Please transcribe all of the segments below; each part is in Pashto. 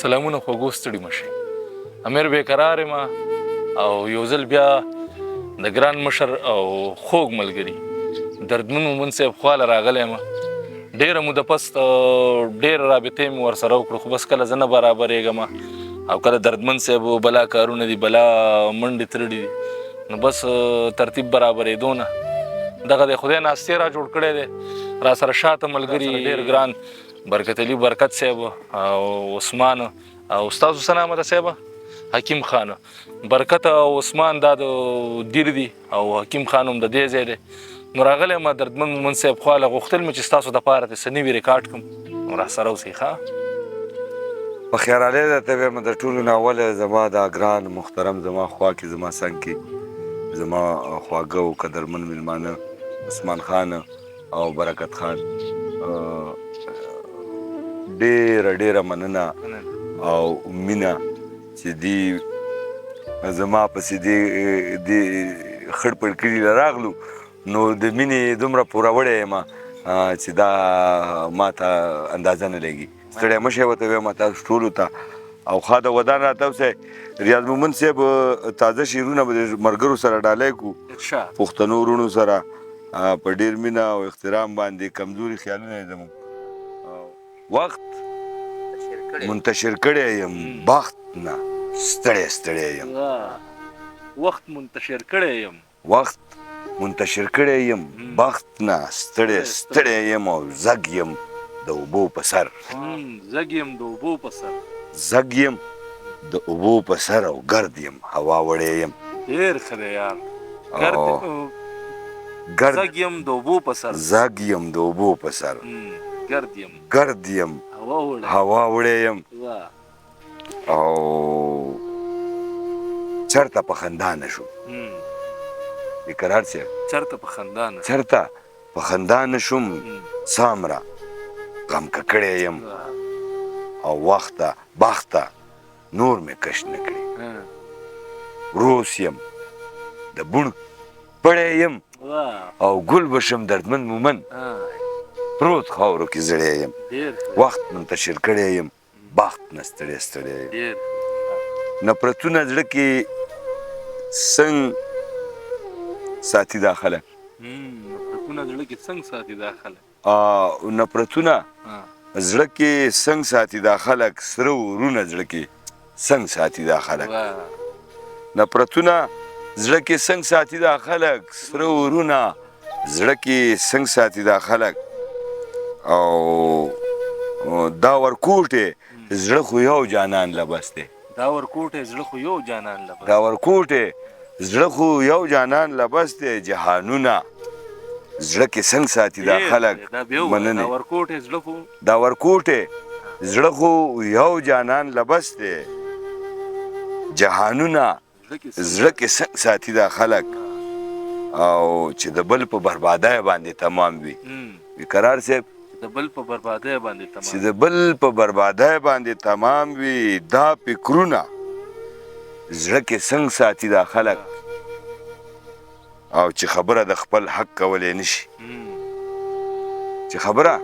سلامونه خوږو ستړي مشئ. امیر بېقرار یم او یو ځل بیا د ګران مشر او خوږ ملګري دردمن مومن صاحب خواله راغلی یم. ډېره موده پس ډېره رابطې مې ورسره وکړو، خو بس کله زه نه برابرېږم او کله دردمن صاحب بلا کارونه دي، بلا منډې ترړې دي، نو بس ترتیب برابرېدو نه دغه د خدای ناستې را جوړ کړی دی. را سره شاته ملګري ډېر ګران برکت علي برکت صاحب او عثمان او ستاسو څه نامه ده صاحب؟ حکیم خان. برکت او عثمان دا د دیر دي او حکیم خان هم د دې ځای دی. نو راغلی یم دردمن مومن صاحب خواله، غوښتل مې چې ستاسو دپاره دې څه نوي ریکارډ کړم، نو راسره اوسئ. ښه په خیرالی درته وایم د ټولو نه اوله زما دا ګران محترم زما خوا کې زما څنګ کې زما خواږه او قدرمن مېلمانه عثمان خان او برکت خان، ډېره مننه او مینه چې دی زما پسې دې خړ پړ کلي له راغلو، نو د مینې دومره پوروړی یم چې دا ما ته اندازه نه لګي. ستړی مه شئ ورته وایم تاسو ټولو ته. او ښه د ودان راته اوسئ. ریاض مومن صاحب تازه شعرونه به د ملګرو سره ډالۍ کړو، پښتنو وروڼو سره په ډېر مینه او احترام باندې. کمزوري خیالونه یې زموږ وخت منتشر کړی یم، بخت نه ستړی یم. وخت منتشر کړی یم، وخت منتشر کړی یم، بخت نه ستړی یم او زږ یم د اوبو په سر. زږ یم د اوبو په سر، زږ یم د اوبو په سر او ګرد یم هوا وړی یم. ډېر ښه دی یار. زږ یم د اوبو په سر، زږ یم د اوبو په سر، ګرد یم هوا وړی یم. او چرته په خندا نه شو بېقرار صاحب، چرته په خندا نه شوم سامره غم ککړی یم او وخته بخته نور مې کش نه کړي. روس یم د بوڼ پړی یم او ګل بشم دردمن مومن پروت خاورو کې زړی یم. وخت منتشر کړی یم، بخت نه ستړی یم. نفرتونه زړه کې څنګ ساتي دا خلک، نفرتونه زړه کې څنګ ساتي دا خلک، نفرتونه زړه کې څنګ ساتي دا خلک، سره ورونه زړه کې څنګ ساتي دا خلک. نفرتونه زړه کې څنګ ساتي دا خلک، سره ورونه زړه کې څنګ ساتي دا خلک. او دا ورکوټې زړه خو یو جانان لبس دی، دا ورکوټې زړه خو یو جانان لبس، دا ورکوټې زړه خو یو جانان لبس دی. جهانونه زړه کې څنګ ساتي دا خلک. مننې. دا ورکوټې زړه خو یو جانان لبس دی، جهانونه زړه کې څنګ ساتي دا خلک. او چې د بل په بربادۍ باندې تمام وي بېقرار صاحب، د بل په بربادۍ باندې تمام، چې د بل په بربادۍ باندې تمام وي. دا فکرونه زړه کې څنګ ساتي دا خلک. او چې خبره د خپل حق کولی نشي، چې خبره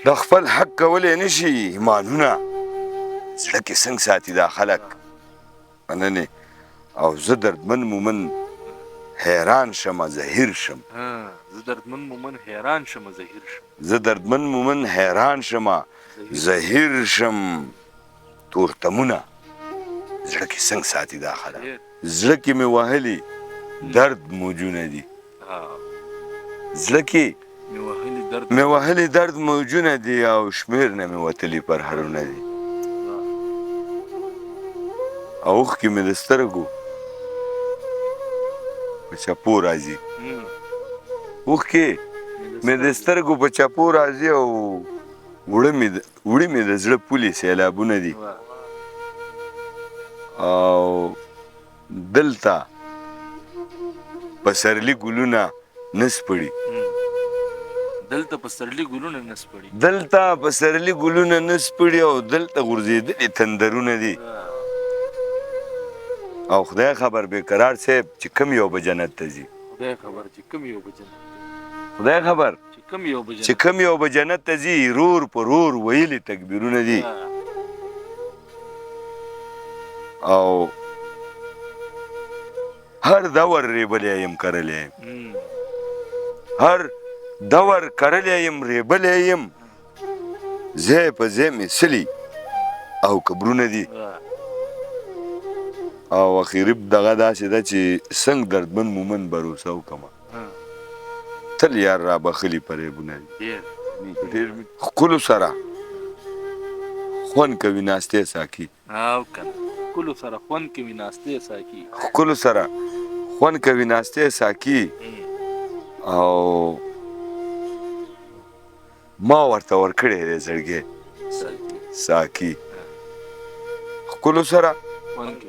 د خپل حق کولی نشي، ایمانونه زړه کې څنګ ساتي دا خلک. مننې. او زه دردمن مومن حیران شمه زهیر شم، زه دردمن مومن حیران شمه زهیر شم، زه دردمن مومن حیران شمه زهیر شم. تورتمونه زړه کې څنګ ساتي دا خلک. زړه کې مې وهلي درد موجونه دي، زړه کې مې وهلي درد موجونه دي او شمیر نه مې وتلي پرهرونه دي. او اوښکې مې د سترګو په چپو راځي، اوښکې مې د سترګو په چپو راځي او وړه مې د زړه پولې سیلابونه دي. او دلته پسرلي ګلونه نه سپړي، دلته پسرلي ګلونه نه سپړي، دلته پسرلي ګلونه نه سپړي او دلته غورځېدلي تندرونه دي. او خدای خبر بېقرار صاحب چې کوم یو به جنت ته ځي، خدای خبر چې کوم یو به جنت ته ځي، خدای خبر چې کوم یو به جنت ته ځي. رور په رور ویلي تکبیرونه دي. او هر دور ریبلی یم کرلی یم هر دور کرلی یم ریبلی یم ځای په ځای مې سلي او قبرونه دي او اخیري دغه داسې ده چې څنګه دردمن مومن بروسه وکړمه تل یار را بخلي فریبونه دي ډېر ښکلو سره خوند کوي ناستې ساکي ښکلو سره خوند کوي ناستې ساکي ښکلو سره خوند کوي ناستې ساکي او ما ورته ورکړی دی زړګی ساکي ښکلو سره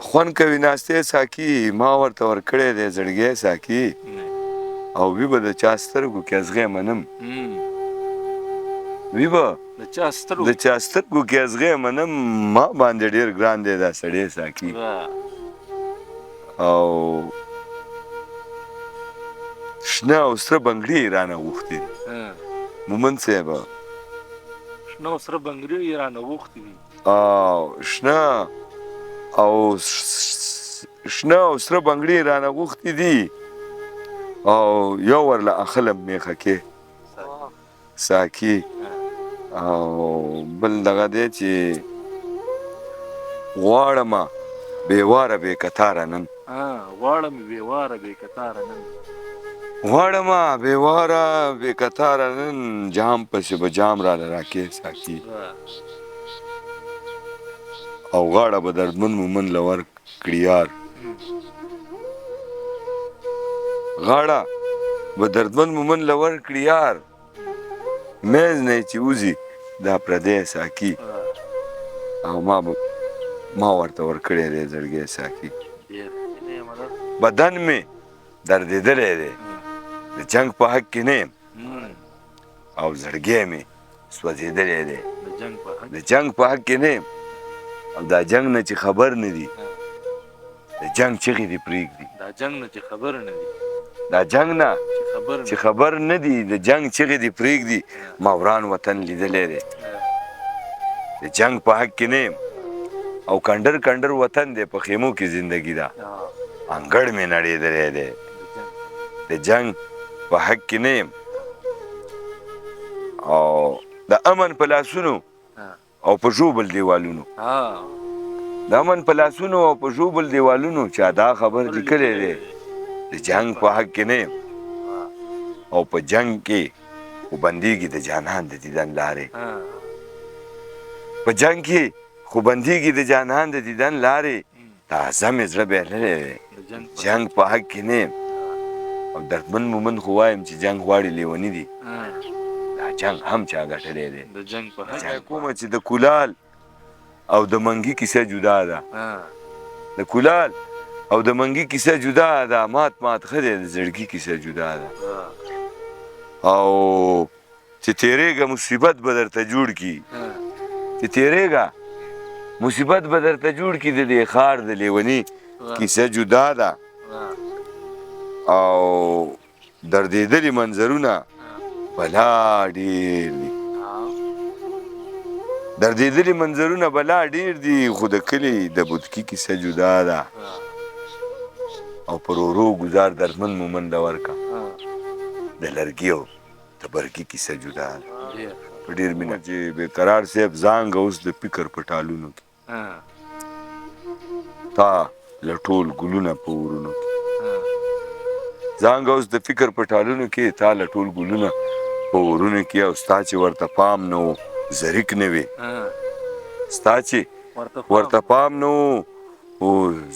خوند کوي ناستې ساکي ما ورته ورکړی دی زړګی ساکي او وی به د چا سترګو کې ازغی منم وی به د چا سترګو کې ازغی منم ما باندې ډېر ګران دی دا سړی ساکي او شنه او سره بنګړي یې رانه غوښتي دي مومن صاحب شنه او سره بنګړي یې رانه غوښتي دي شنه او سره بنګړي یې رانه غوښتي دي او یو ورله اخلم میخه کې ساکي او بل دغه دی چې غواړمه بېواره بې کتاره نن غواړم بېواره بې کتاره نن غواړمه بېواره بې کتاره نن جام پسې به جام راله راکې ساکي او غاړه به دردمن مومن له ورکړي یار غاړه به دردمن مومن له ورکړي یار میز نه چې وځي دا پردی ساکي او ما ورته ورکړی دی زړګی ساکي بدن مې دردېدلی دی د جنګ په حق کې نه یم او زړګی مې سوځېدلی دی د جنګ په حق کې نه یم او دا جنګ نه چې خبر نه دي د جنګ چغې دې پرېږدي دا جنګ نه چې خبر نه دي دا جنګ نه چې خبر نه دي د جنګ چغې دې پرېږدي ما وران وطن لیدلی دی د جنګ په حق کې نه یم او کنډر کنډر وطن دی په خیمو کې زندگی ده انګړ مې نړېدلی دی د جنګ په حق کې نه یم او د امن په لاسونو او په ژوبل دیوالونو د امن په لاسونو او په ژوبل دیوالونو چا دا خبر لیکلی دی د جنګ په حق کې نه یم او په جنګ کې خو بندېږي د جانان د دیدن لارې په جنګ کې خو بندېږي د جانان د دیدن لارې تازه مې زړه بهللی دی جنګ په حق کې نه یم او دردمن مومن خو وایم چې جنګ غواړي لیوني دي دا جنګ هم چا ګټلی دی کومه چې د کولال او د منګي کیسه جدا ده د کولال او د منګي کیسه جدا ده مات ښه دی د زړګي کیسه جدا ده او چې تیرېږه مصیبت به درته جوړ کي چې تیرېږه مصیبت به درته جوړ کي د دې ښار د لیوني کیسه جدا ده او دردېدلي منظرونه بلا ډېر دي دردېدلي منظرونه بلا ډېر دي خو د کلي د بودکي کیسه جدا ده او پر ورو ګزار دردمن مومن له ورکه د لرګي او د برګي کیسه جدا ده په ډېر مینه چې بېقرار صاحب زانګه اوس د فکر په ټالونو کې تا له ټول ګلونه په ورونو کې زانګه اوس د فکر په ټالونو کې تا له ټول ګلونه په ورونو کې او ستا چې ورته پام نه و زریک نه وې ستا چې ورته پام نه و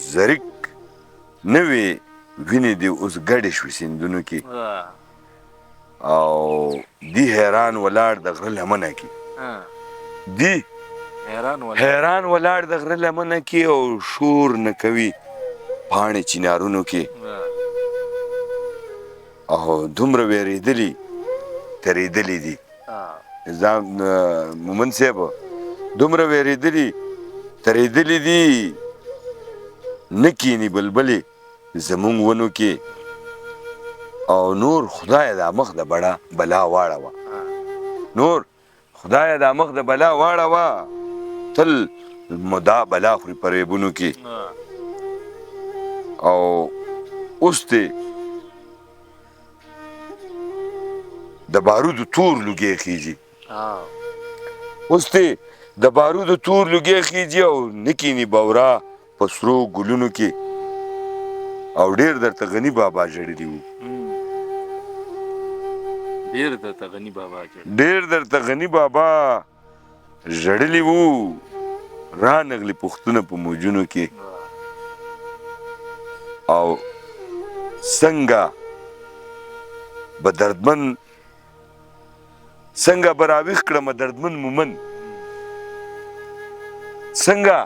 زریک نه وې وینې دې اوس ګډې شوې سیندونو کې او دی حیران ولاړ د غره لمنه کې دی حیران ولاړ د غره لمنه کې او شور نه کوي پاڼې چینارونو کې او دومره وېرېدلي ترېدلي دي مومن صاحب دومره وېرېدلي ترېدلي دي نه کیني بلبلې زمونږ ونو کې او نور خدای دا مخ د بلا واړوه نور خدای دا مخ د بلا واړوه تل مدا بلا خوري په ریبونو کې او اوس دی د بارودو تور لوګی خیږي اوس دی د بارودو تور لوګی خیږي او نکینی بورا په سرو ګلونو کې او ډېر درته غني بابا ژړلي وو ډېر درته غني بابا ژړلي وو رانغلي پښتونه په موجونو کې او څنګه به دردمن څنګه به راویښ کړمه دردمن مومن څنګه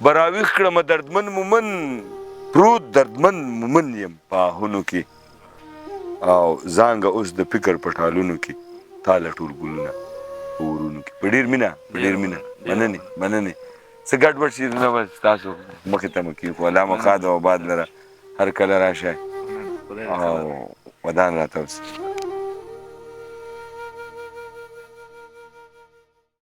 به راویښ کړمه دردمن مومن پروت دردمن مومن یم په آهونو کې او زانګه اوس د فکر په ټالونو کې تا لټول ګلونه په ورونو کې په ډېر مینه مننې څه ګډوډ شي نه بس تاسو مخې ته مو کېږو الله مو ښاد او آباد لره هر کله راشئ او ودان راته اوسئ